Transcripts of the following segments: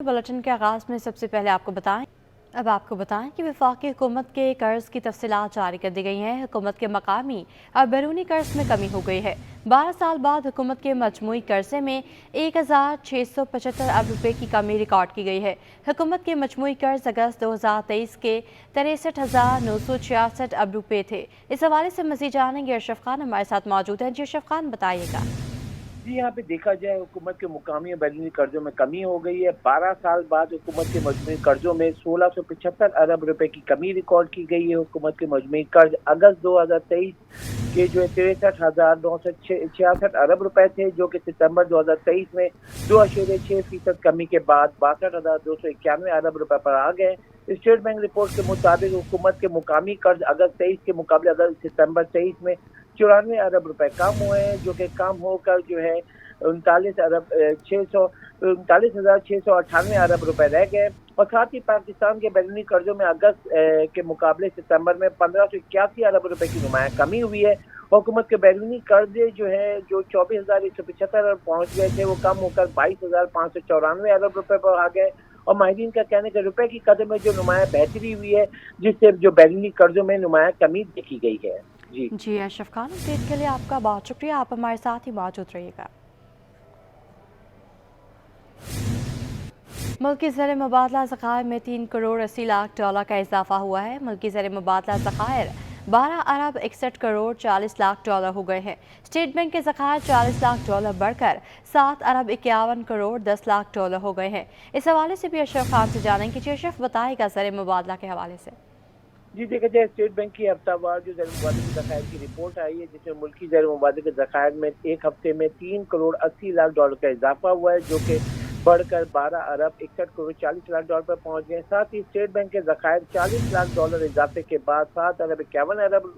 Bulletin के आगाज़ में सबसे पहले आपको बताएं कि वफाकी हुकूमत के कर्ज की तफसीलात जारी कर दी गई हैं। हुकूमत के मकामी और बैरूनी कर्ज में कमी हो गई है। 12 साल बाद हुकूमत के मजमूई कर्जे में 1675 अरब रुपए की कमी रिकॉर्ड की गई है। हुकूमत के मजमूई कर्ज अगस्त 2023 के 63,966 अरब रुपए थे। इस हवाले से मजीद जानेंगे। अशरफ खान हमारे साथ मौजूद हैं। जी अशरफ खान, बताइएगा। जी, यहाँ पे देखा जाए हुकूमत के मुकामी और बैरूनी कर्जों में कमी हो गई है। 12 साल बाद हुकूमत के मजमूई कर्जों में 1675 अरब रुपए की कमी रिकॉर्ड की गई है। हुकूमत के मजमूई कर्ज अगस्त 2023 के जो 63,966 अरब रुपए थे, जो कि सितंबर 2023 में 2.6% कमी के बाद 62,291 अरब रुपए पर आ गए। स्टेट बैंक रिपोर्ट के मुताबिक हुकूमत के मुकामी कर्ज अगस्त 23 के मुकाबले अगस्त सितंबर 23 में 94 अरब रुपए कम हुए हैं, जो कि कम होकर जो है 39,698 अरब रुपए रह गए। और साथ ही पाकिस्तान के बैरूनी कर्जों में अगस्त के मुकाबले सितंबर में 1581 अरब रुपए की नुमाया कमी हुई है। हुकूमत के बैरूनी कर्जे जो है जो 24,175 अरब पहुंच गए थे, वो कम होकर 22,594 अरब रुपए पर आ गए। और माहिरीन का कहने के रुपए की कदर में जो नुमाया बेहतरी हुई है, जिससे जो बैरूनी कर्जों में नुमाया कमी देखी गई है। जी अशरफ खान, अपडेट के लिए आपका बहुत शुक्रिया। आप हमारे साथ ही मौजूद रहिएगा। मुल्की ज़र मुबादला ज़खायर में 3 करोड़ 80 लाख डॉलर का इजाफा हुआ है। मुल्की ज़र मुबादला ज़खायर 12 अरब 61 करोड़ 40 लाख डॉलर हो गए हैं। स्टेट बैंक के ज़खायर 40 लाख डॉलर बढ़कर 7 अरब 51 करोड़ 10 लाख डॉलर हो गए हैं। इस हवाले से भी अशरफ खान से जानेंगे। जी अशरफ, बताएगा ज़र मुबादला के हवाले से। जी, देखा जाए स्टेट बैंक की हफ्तावार जो ज़र मुबादले के ज़खायर की रिपोर्ट आई है, जिसमें मुल्की ज़र मुबादले के ज़खायर में एक हफ्ते में 3 करोड़ 80 लाख डॉलर का इजाफा हुआ है, जो कि बढ़कर 12 अरब 61 करोड़ 40 लाख डॉलर पर पहुंच गए। साथ ही स्टेट बैंक के ज़खायर 40 लाख डॉलर इजाफे के बाद 7 अरब 51 अरब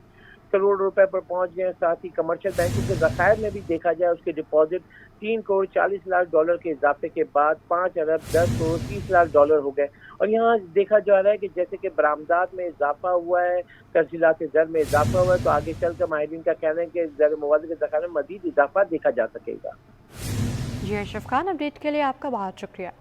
करोड़ रुपए पर पहुंच गए। साथ ही कमर्शियल बैंकों के ज़खायर में भी देखा जाए उसके डिपॉजिट 3 करोड़ 40 लाख डॉलर के इजाफे के बाद 5 अरब 10 करोड़ 30 लाख डॉलर हो गए। और यहाँ देखा जा रहा है कि जैसे कि बरामदात में इजाफा हुआ है, तरसीलात ज़र में इजाफा हुआ है, तो आगे चलकर माहिरीन का कहना है कि ज़र मुबादले के ज़खायर में मज़ीद इजाफा देखा जा सकेगा। जी अशरफ खान, अपडेट के लिए आपका बहुत शुक्रिया।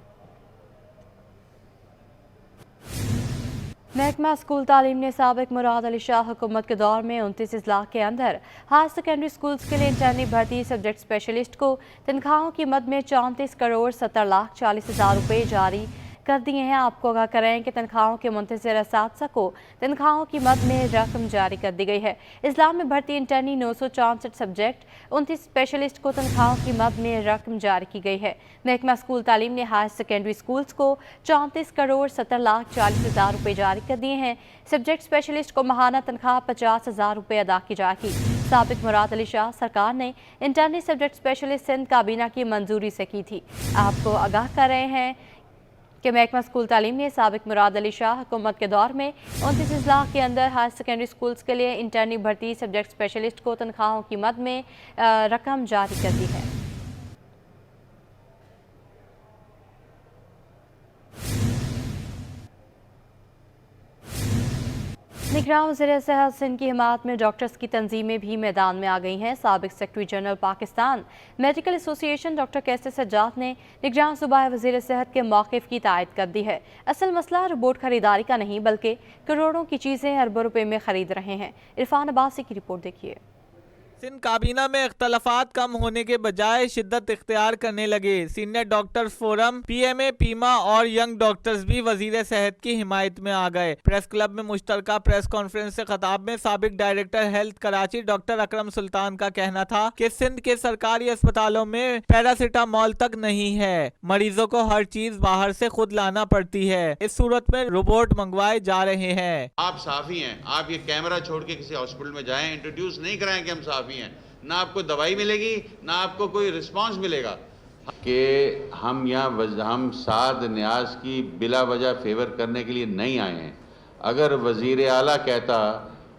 महकमा स्कूल तालीम ने साबिक मुराद अली शाह हुकूमत के दौर में 29 अजला के अंदर हायर सेकेंडरी स्कूल्स के लिए इंटर्नी भर्ती सब्जेक्ट स्पेशलिस्ट को तनख्वाहों की मद में 34 करोड़ 70 लाख 40 हज़ार रुपये जारी कर दिए हैं। आपको आगाह करें कि तनख्वाहों के मुंतज़िर असातिज़ा को तनख्वाहों की मद में रकम जारी कर दी गई है। इस्लाम में भर्ती इंटर्नी 964 सब्जेक्ट 29 स्पेशलिस्ट को तनख्वाहों की मद में रकम जारी की गई है। महकमा स्कूल तालीम ने हायर सेकेंडरी स्कूल्स को 34 करोड़ 70 लाख 40 हज़ार रुपये जारी कर दिए हैं। सब्जेक्ट स्पेशलिस्ट को माहाना तनख्वाह 50 हज़ार रुपये अदा की जाएगी। साबिक मुराद अली शाह सरकार ने इंटर्नी सब्जेक्ट स्पेशलिस्ट सिंध काबीना की मंजूरी से की थी। आपको आगाह कर रहे हैं कि महकमा स्कूल तालीम ने साबिक मुराद अली शाह हुकूमत के दौर में 29 अजला के अंदर हायर सेकेंडरी स्कूल्स के लिए इंटर्नी भर्ती सब्जेक्ट स्पेशलिस्ट को तनख्वाहों की मद में रकम जारी कर दी है। निगरान वज़ीर सेहत सिंध की हिमायत में डॉक्टर्स की तंजीमें भी मैदान में आ गई हैं। साबिक secretary general Pakistan medical association doctor Qaiser Sajjad ने निगरान सूबाई वज़ीर सेहत के मौक़िफ़ की तायद कर दी है। असल मसला रोबोट खरीदारी का नहीं, बल्कि करोड़ों की चीज़ें अरबों रुपए में ख़रीद रहे हैं। इरफान अब्बासी की रिपोर्ट देखिए। सिंध काबीना में इख्तलाफात कम होने के बजाय शिद्दत इख्तियार करने लगे। Senior doctors forum, PMA, Pima और यंग डॉक्टर्स भी वजीर सेहत की हिमायत में आ गए। प्रेस क्लब में मुश्तरका प्रेस कॉन्फ्रेंस से खिताब में साबिक डायरेक्टर हेल्थ कराची डॉक्टर अकरम सुल्तान का कहना था कि सिंध के सरकारी अस्पतालों में पैरासिटामोल तक नहीं है। मरीजों को हर चीज बाहर से खुद लाना पड़ती है। इस सूरत में रोबोट मंगवाए जा रहे हैं। आप साफी हैं, आप ये कैमरा छोड़ के किसी हॉस्पिटल में जाएं, इंट्रोड्यूस नहीं कराएं कि हम साफी हैं, ना आपको दवाई मिलेगी ना आपको कोई रिस्पांस मिलेगा। कि हम हम साद न्याज की बिला वजह फेवर करने के लिए नहीं आए हैं। अगर वजीर आला कहता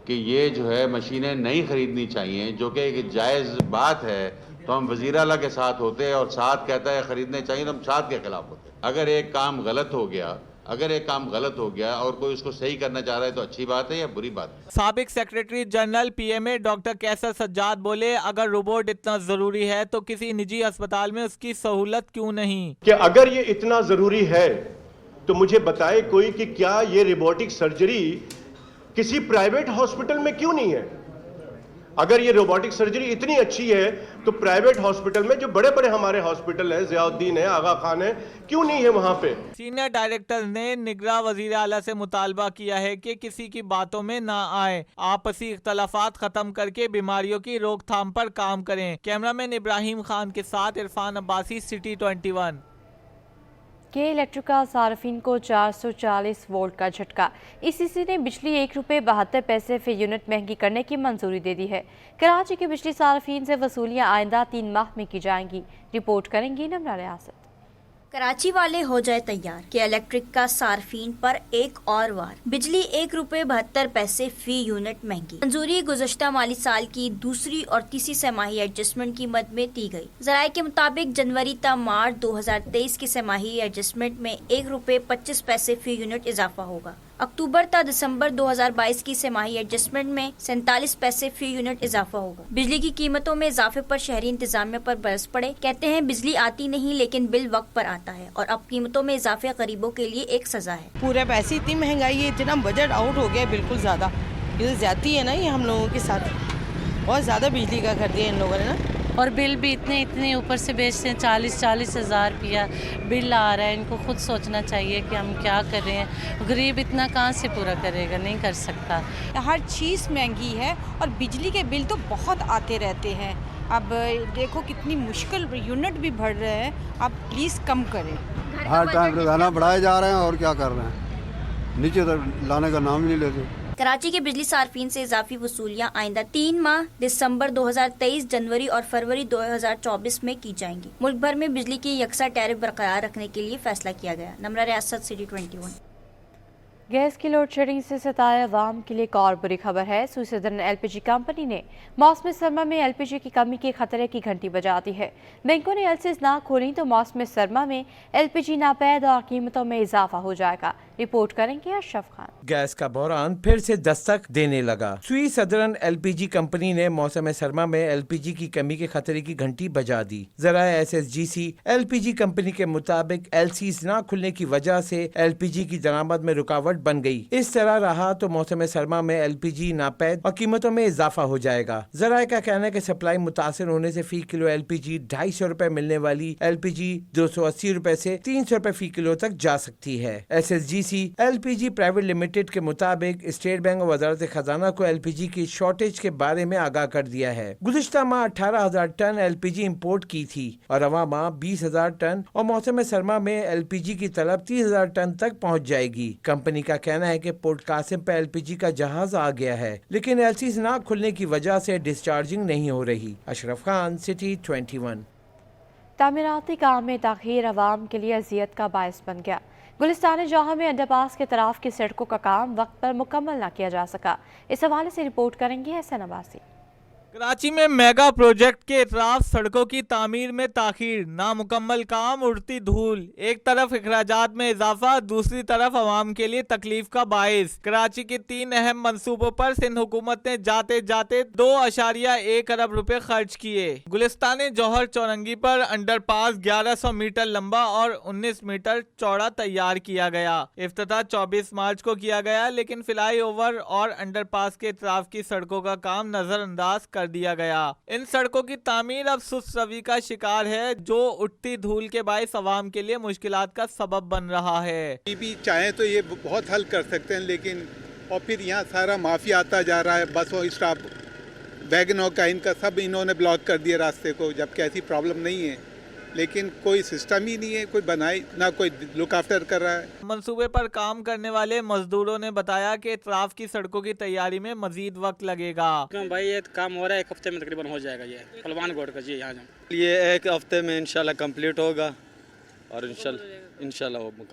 कि ये जो है मशीनें नहीं खरीदनी चाहिए, जो कि एक जायज़ बात है, तो हम वजीर आला के साथ होते, और साथ कहता है खरीदने चाहिए तो हम साथ के खिलाफ होते। अगर एक काम गलत हो गया, अगर एक काम गलत हो गया और कोई उसको सही करना चाह रहा है तो अच्छी बात है या बुरी बात है? साबिक secretary general PMA doctor Qaiser Sajjad बोले, अगर रोबोट इतना जरूरी है तो किसी निजी अस्पताल में उसकी सहूलत क्यों नहीं? कि अगर ये इतना जरूरी है तो मुझे बताए कोई कि क्या ये रोबोटिक सर्जरी किसी प्राइवेट हॉस्पिटल में क्यों नहीं है? अगर ये रोबोटिक सर्जरी इतनी अच्छी है तो प्राइवेट हॉस्पिटल में, जो बड़े बड़े हमारे हॉस्पिटल है, ज़ियाउद्दीन है, आगा खान है, क्यों नहीं है वहां पे? सीनियर डायरेक्टर ने निगरां वजीर आला से मुतालबा किया है कि किसी की बातों में ना आए, आपसी इख्तलाफात खत्म करके बीमारियों की रोकथाम पर काम करें। कैमरामैन इब्राहिम खान के साथ इरफान अब्बासी, सिटी 21। के इलेक्ट्रिका सार्फिन को 440 वोल्ट का झटका। ईसीसी ने बिजली ₹1.72 फी यूनिट महंगी करने की मंजूरी दे दी है। कराची के बिजली सार्फिन से वसूलियां आइंदा 3 माह में की जाएंगी। रिपोर्ट करेंगी नमरा रियासत। कराची वाले हो जाए तैयार कि इलेक्ट्रिक का सार्फिन पर एक और बार बिजली ₹1.72 फी यूनिट महंगी। मंजूरी गुज़श्ता माली साल की दूसरी और तीसरी छमाही एडजस्टमेंट कीमत में दी गई। ज़राए के मुताबिक जनवरी ता मार्च 2023 की छमाही एडजस्टमेंट में ₹1.25 फी यूनिट इजाफा होगा। अक्टूबर ता दिसंबर 2022 की छमाही एडजस्टमेंट में 47 पैसे फी यूनिट इजाफा होगा। बिजली की कीमतों में इजाफे पर शहरी इंतजामिया पर बरस पड़े। कहते हैं बिजली आती नहीं लेकिन बिल वक्त पर आता है और अब कीमतों में इजाफे गरीबों के लिए एक सजा है। पूरे पैसे इतनी महंगाई है, इतना बजट आउट हो गया बिल्कुल ज्यादा। ये ज्यादती है ना, ये हम लोगों के साथ बहुत ज्यादा बिजली का कर दिया इन लोगों ने ना। और बिल भी इतने ऊपर से बेचते हैं, 40 हज़ार रुपया बिल आ रहा है। इनको खुद सोचना चाहिए कि हम क्या कर रहे हैं। गरीब इतना कहाँ से पूरा करेगा, नहीं कर सकता। हर चीज़ महंगी है और बिजली के बिल तो बहुत आते रहते हैं। अब देखो कितनी मुश्किल, यूनिट भी बढ़ रहे हैं। आप प्लीज़ कम करें। हर टाइम रोजाना बढ़ाए जा रहे हैं और क्या कर रहे हैं, नीचे तो लाने का नाम ही नहीं लेते। कराची के बिजली सार्फिन से इजाफी वसूलियां आइंदा 3 माह दिसंबर 2023, जनवरी और फरवरी 2024 में की जाएंगी। मुल्क भर में बिजली की यकसा टैरिफ बरकरार रखने के लिए फैसला किया गया। नमरा रियासत, सिटी 21। गैस की लोड शेडिंग से सताए अवाम के लिए एक और बुरी खबर है। सुइसर्दन एलपीजी कंपनी ने मौसम सरमा में एलपीजी की कमी के खतरे की घंटी बजा दी है। बैंकों ने एलसीज ना खोली तो मौसम सरमा में एलपीजी नापैद और कीमतों में इजाफा हो जाएगा। रिपोर्ट करेंगे अशरफ खान। गैस का बहरान फिर से दस्तक देने लगा। सुइसर्दन एलपीजी कंपनी ने मौसम सरमा में एलपीजी की कमी के खतरे की घंटी बजा दी। ज़राए SSGC एलपीजी कंपनी के मुताबिक एलसीज ना खुलने की वजह से एलपीजी की दरामद में रुकावट बन गई। इस तरह रहा तो मौसम सरमा में एलपीजी नापैद और कीमतों में इजाफा हो जाएगा। ज़राए का कहना है कि सप्लाई मुतासिर होने से फी किलो एलपीजी 250 रुपए मिलने वाली एलपीजी 280 रुपए से 300 रुपए फी किलो तक जा सकती है। SSGC एलपीजी प्राइवेट लिमिटेड के मुताबिक स्टेट बैंक और वजारत खजाना को एलपीजी की शॉर्टेज के बारे में आगाह कर दिया है। गुज़िश्ता माह 18,000 टन एलपीजी इंपोर्ट की थी और रवा माह 20,000 टन और मौसम सरमा में एलपीजी की तलब 30,000 टन तक पहुंच जाएगी। कंपनी का कहना है कि पोर्ट कासिम पर एलपीजी का जहाज आ गया है, लेकिन एलसीज ना खुलने की वजह से डिस्चार्जिंग नहीं हो रही। अशरफ खान, सिटी 21। तामीराती काम में ताख़ीर अवाम के लिए अजियत का बायस बन गया। गुलिस्तान जहाँ में अंडरपास के तरफ की सड़कों का काम वक्त पर मुकम्मल न किया जा सका। इस हवाले से रिपोर्ट करेंगे हसन अब्बासी। कराची में मेगा प्रोजेक्ट के इतराफ सड़कों की तामीर में ताखीर, नामुकम्मल काम, उड़ती धूल, एक तरफ अखराजात में इजाफा, दूसरी तरफ आवाम के लिए तकलीफ का बाइस। कराची के 3 अहम मंसूबों पर सिंध हुकूमत ने जाते जाते 2.1 अरब रुपए खर्च किए। गुलिस्तान जौहर चौरंगी पर अंडरपास 1100 मीटर लंबा और 19 मीटर चौड़ा तैयार किया गया। इफ्तिताह 24 मार्च को किया गया, लेकिन फ्लाई ओवर और अंडरपास के इतराफ की सड़कों का काम नजरअंदाज कर दिया गया। इन सड़कों की तामीर अब सुस्त रवि का शिकार है, जो उठती धूल के बाइस अवाम के लिए मुश्किलात का सबब बन रहा है। भी चाहे तो ये बहुत हल कर सकते हैं, लेकिन और फिर यहाँ सारा माफिया आता जा रहा है। बसों, स्टॉप, वैगनों का, इनका सब इन्होंने ब्लॉक कर दिया रास्ते को, जबकि ऐसी प्रॉब्लम नहीं है। लेकिन कोई सिस्टम ही नहीं है, कोई बनाई ना, कोई लुक आफ्टर कर रहा है। मंसूबे पर काम करने वाले मजदूरों ने बताया कि इतराफ की सड़कों की तैयारी में मजीद वक्त लगेगा। भाई ये काम हो रहा है, 1 हफ्ते में तकरीबन हो जाएगा। ये पलवान गोड का जी यहाँ ये 1 हफ्ते में इंशाल्लाह कंप्लीट होगा और इंशाल्लाह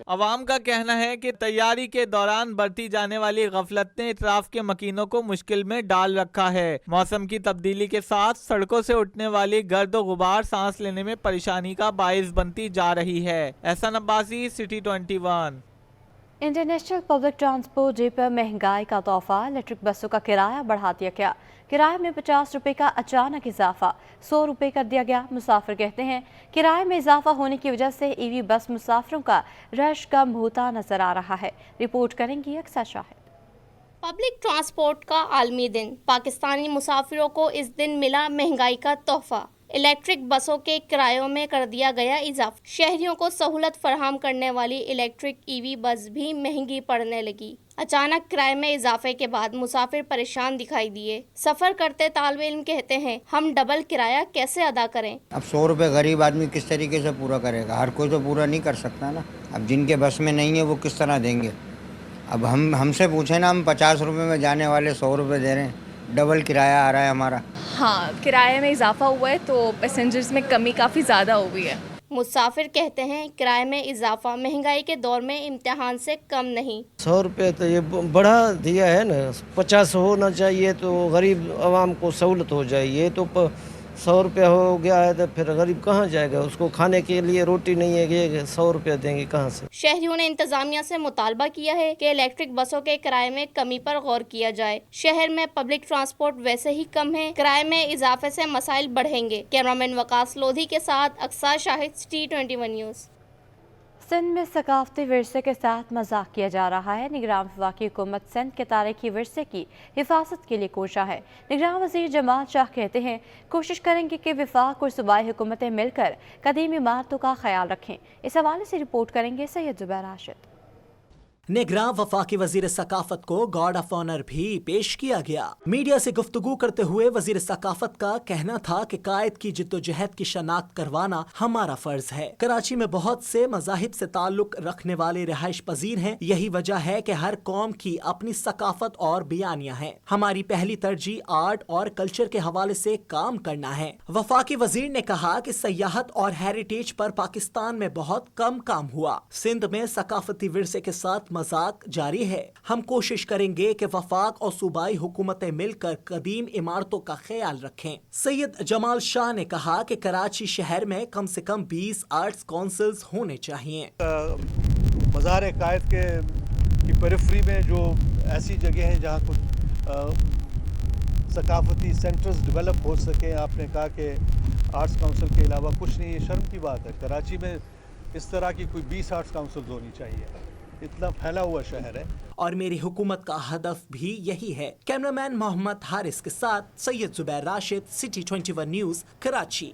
अवाम का कहना है कि तैयारी के दौरान बरती जाने वाली गफलत ने इतराफ के मकीनों को मुश्किल में डाल रखा है। मौसम की तब्दीली के साथ सड़कों से उठने वाली गर्द और गुबार सांस लेने में परेशानी का बाइस बनती जा रही है। एहसान Abbasi, city 21। International public transport day पर महंगाई का तोहफा, इलेक्ट्रिक बसों का किराया बढ़ा दिया गया। किराए में 50 रुपये का अचानक इजाफा 100 रुपये कर दिया गया। मुसाफिर कहते हैं किराए में इजाफा होने की वजह से ईवी बस मुसाफिरों का रश कम होता नजर आ रहा है। रिपोर्ट करेंगी अक्सर शाहिद। पब्लिक ट्रांसपोर्ट का आलमी दिन, पाकिस्तानी मुसाफिरों को इस दिन मिला महंगाई का तोहफा। इलेक्ट्रिक बसों के किरायों में कर दिया गया इजाफा। शहरियों को सहूलत फराहम करने वाली इलेक्ट्रिक ईवी बस भी महंगी पड़ने लगी। अचानक किराए में इजाफे के बाद मुसाफिर परेशान दिखाई दिए। सफर करते तालिब इल्म कहते हैं हम डबल किराया कैसे अदा करें। अब 100 रुपये गरीब आदमी किस तरीके से पूरा करेगा? हर कोई तो पूरा नहीं कर सकता ना। अब जिनके बस में नहीं है वो किस तरह देंगे? अब हमसे पूछे ना, हम 50 रुपये में जाने वाले 100 रुपये दे रहे हैं, डबल किराया आ रहा है हमारा। हाँ, किराए में इजाफा हुआ है तो पैसेंजर्स में कमी काफ़ी ज़्यादा हो गई है। मुसाफिर कहते हैं किराए में इजाफा महंगाई के दौर में इम्तिहान से कम नहीं। 100 रुपये तो ये बढ़ा दिया है ना, 50 होना चाहिए तो गरीब आवाम को सहूलत हो जाए। ये तो 100 रुपये हो गया है तो फिर गरीब कहाँ जाएगा? उसको खाने के लिए रोटी नहीं है, ये 100 रुपये देंगे कहाँ से? शहरियों ने इंतजामिया से मुतालबा किया है कि इलेक्ट्रिक बसों के किराए में कमी पर गौर किया जाए। शहर में पब्लिक ट्रांसपोर्ट वैसे ही कम है, किराए में इजाफे से मसाइल बढ़ेंगे। कैमरामैन वकास लोधी के साथ अक्सर शाहिद, T21 न्यूज़। सिंध में सकाफती विरसे के साथ मजाक किया जा रहा है। निगरान वफाकी हुकूमत सिंध के तारीखी विरसे की हिफाजत के लिए कोशा है। निगरान वजीर जमाल शाह कहते हैं कोशिश करेंगे कि वफाक और सूबाई हुकूमतें मिलकर कदीम इमारतों का ख्याल रखें। इस हवाले से रिपोर्ट करेंगे सैयद जुबैर राशिद। निगरान वफाकी वजीर सकाफत को गार्ड ऑफ ऑनर भी पेश किया गया। मीडिया से गुफ्तगू करते हुए वजीर सकाफत का कहना था कि कायद की जिद्दोजहद की शनाख्त करवाना हमारा फर्ज है। कराची में बहुत से मजाहिब से ताल्लुक रखने वाले रिहाइश पजीर हैं। यही वजह है कि हर कौम की अपनी सकाफत और बयानियां हैं। हमारी पहली तरजीह आर्ट और कल्चर के हवाले से काम करना है। वफाकी वजीर ने कहा कि सयाहत और हेरिटेज पर पाकिस्तान में बहुत कम काम हुआ। सिंध में सकाफती विरसे के साथ मजाक जारी है। हम कोशिश करेंगे कि वफाक और सूबाई हुकूमतें मिलकर कदीम इमारतों का ख्याल रखें। सैयद जमाल शाह ने कहा कि कराची शहर में कम से कम 20 आर्ट्स काउंसिल्स होने चाहिए। मज़ार कायद की पेरिफेरी में जो ऐसी जगह हैं जहाँ कुछ सकाफती सेंटर्स डेवलप हो सके, आपने कहा कि आर्ट्स काउंसिल के अलावा कुछ नहीं, ये शर्म की बात है। कराची में इस तरह की कोई 20 आर्ट्स काउंसिल्स होनी चाहिए, इतना फैला हुआ शहर है। और मेरी हुकूमत का हदफ भी यही है। कैमरामैन मोहम्मद हारिस के साथ सैयद जुबैर राशिद, T21 न्यूज़, कराची।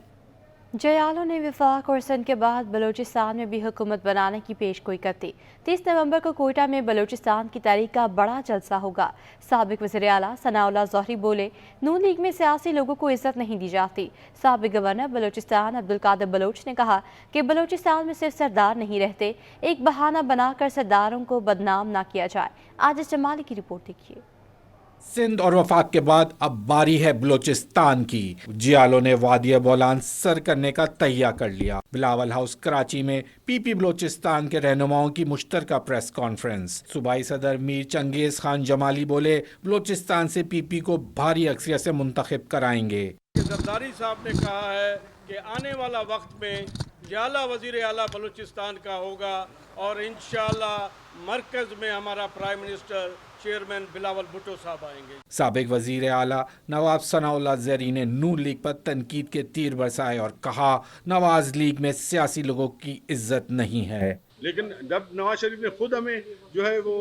जयालों ने वफाक और सिंध के बाद बलूचिस्तान में भी हुकूमत बनाने की पेशगोई कर दी। 30 नवंबर को कोयटा में बलूचिस्तान की तारीख का बड़ा जलसा होगा। साबिक वज़ीर आला सनाउल्लाह ज़ोहरी बोले नून लीग में सियासी लोगों को इज्जत नहीं दी जाती। साबिक गवर्नर बलूचिस्तान अब्दुल कादिर बलोच ने कहा कि बलूचिस्तान में सिर्फ सरदार नहीं रहते, एक बहाना बनाकर सरदारों को बदनाम न किया जाए। आज जमाली की रिपोर्ट देखिए। सिंध और वफाक के बाद अब बारी है बलोचिस्तान की। जियालों ने वादिया बोलान सर करने का तैयार कर लिया। बिलावल हाउस कराची में पीपी बलोचिस्तान के रहनुमाओं की मुश्तरका प्रेस कॉन्फ्रेंस। सूबाई सदर मीर चंगेज खान जमाली बोले बलोचिस्तान से पीपी को भारी अक्सरियत से मुंतखब कराएंगे। जरदारी साहब ने कहा है कि आने वाला वक्त में जियाला वजीर आला बलूचिस्तान का होगा और इंशाअल्लाह मरकज में हमारा prime minister chairman Bilawal Bhutto साहब आएंगे। साबिक वजीर आला नवाब सनाउल्लाह ज़री ने नून लीग पर तनकीद के तीर बरसाए और कहा नवाज लीग में सियासी लोगों की इज्जत नहीं है। लेकिन जब नवाज शरीफ ने खुद हमें जो है वो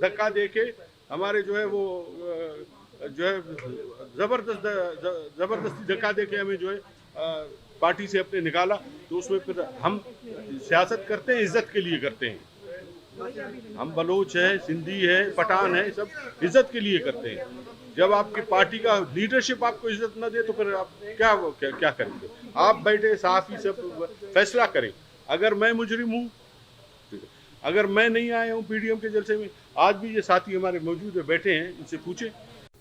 धक्का दे के हमारे जो है वो जो है जबरदस्ती धक्का दे के हमें जो है पार्टी से अपने निकाला, तो उसमें फिर हम सियासत करते हैं, इज्जत के लिए करते हैं। हम बलोच है, सिंधी है, पठान है, सब इज्जत के लिए करते हैं। जब आपकी पार्टी का लीडरशिप आपको इज्जत न दे तो फिर आप क्या करेंगे? आप बैठे सहाफ़ी सब फैसला करें। अगर मैं मुजरिम हूँ, अगर मैं नहीं आया हूँ पीडीएम के जलसे में, आज भी ये साथी हमारे मौजूद है, बैठे हैं, इनसे पूछें।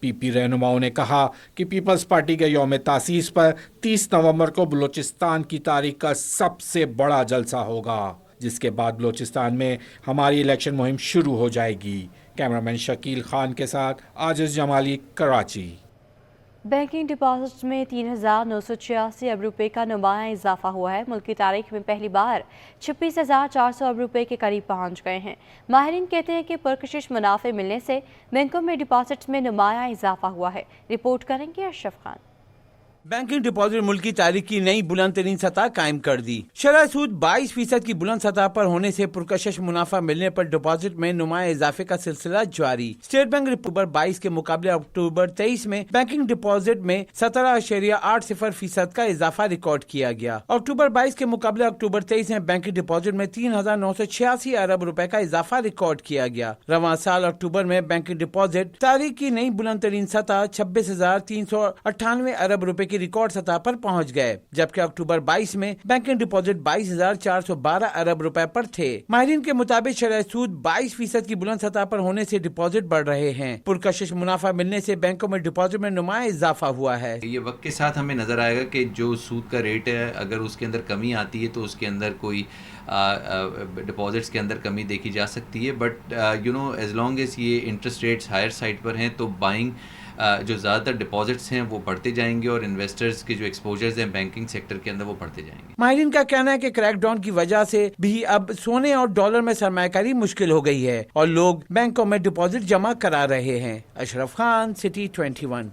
पीपी रहनुमाओं ने कहा कि पीपल्स पार्टी के यौम तासीस पर 30 नवंबर को बलूचिस्तान की तारीख का सबसे बड़ा जलसा होगा, जिसके बाद बलूचिस्तान में हमारी इलेक्शन मुहिम शुरू हो जाएगी। कैमरामैन शकील खान के साथ आजिज जमाली, कराची। बैंकिंग डिपॉजिट्स में 3,986 अरब रुपए का नुमाया इजाफा हुआ है। मुल्क की तारीख में पहली बार 26,400 अरब रुपए के करीब पहुंच गए हैं। माहिरीन कहते हैं कि पुरकशिश मुनाफे मिलने से बैंकों में डिपॉजिट्स में नुमाया इजाफा हुआ है। रिपोर्ट करेंगे अशरफ खान। बैंकिंग डिपॉजिट मुल्क की तारीख की नई बुलंद तरीन सतह कायम कर दी। शरह सूद 22% की बुलंद सतह पर होने से पुरकशिश मुनाफा मिलने पर डिपॉजिट में नुमाया इजाफे का सिलसिला जारी। स्टेट बैंक अक्टूबर 22 के मुकाबले अक्टूबर 23 में बैंकिंग डिपॉजिट में 17.80% का इजाफा रिकॉर्ड किया गया। अक्टूबर 22 के मुकाबले अक्टूबर 23 में बैंकिंग डिपॉजिट में 3,986 अरब रुपए का इजाफा रिकॉर्ड किया गया। रवां साल अक्टूबर में बैंकिंग डिपॉजिट तारीख की नई बुलंद तरीन सतह 26,398 अरब रुपए की रिकॉर्ड सतह पर पहुंच गए, जबकि अक्टूबर 22 में बैंकिंग डिपॉजिट 22,412 अरब रुपए पर थे। माहिरीन के मुताबिक शरह सूद 22% की बुलंद सतह पर होने से डिपॉजिट बढ़ रहे हैं। पुरकशिश मुनाफा मिलने से बैंकों में डिपॉजिट में नुमाया इजाफा हुआ है। ये वक्त के साथ हमें नजर आएगा कि जो सूद का रेट है, अगर उसके अंदर कमी आती है तो उसके अंदर कोई डिपॉजिट्स के अंदर कमी देखी जा सकती है। बट एज लॉन्ग एज ये इंटरेस्ट रेट्स हायर साइड पर हैं तो बाइंग जो ज़्यादातर डिपॉजिट्स हैं वो बढ़ते जाएंगे और इन्वेस्टर्स के जो एक्सपोजर्स हैं बैंकिंग सेक्टर के अंदर वो बढ़ते जाएंगे। माहिरीन का कहना है कि क्रैकडाउन की वजह से भी अब सोने और डॉलर में सरमायाकारी मुश्किल हो गई है और लोग बैंकों में डिपॉजिट जमा करा रहे हैं। अशरफ खान, सिटी 21।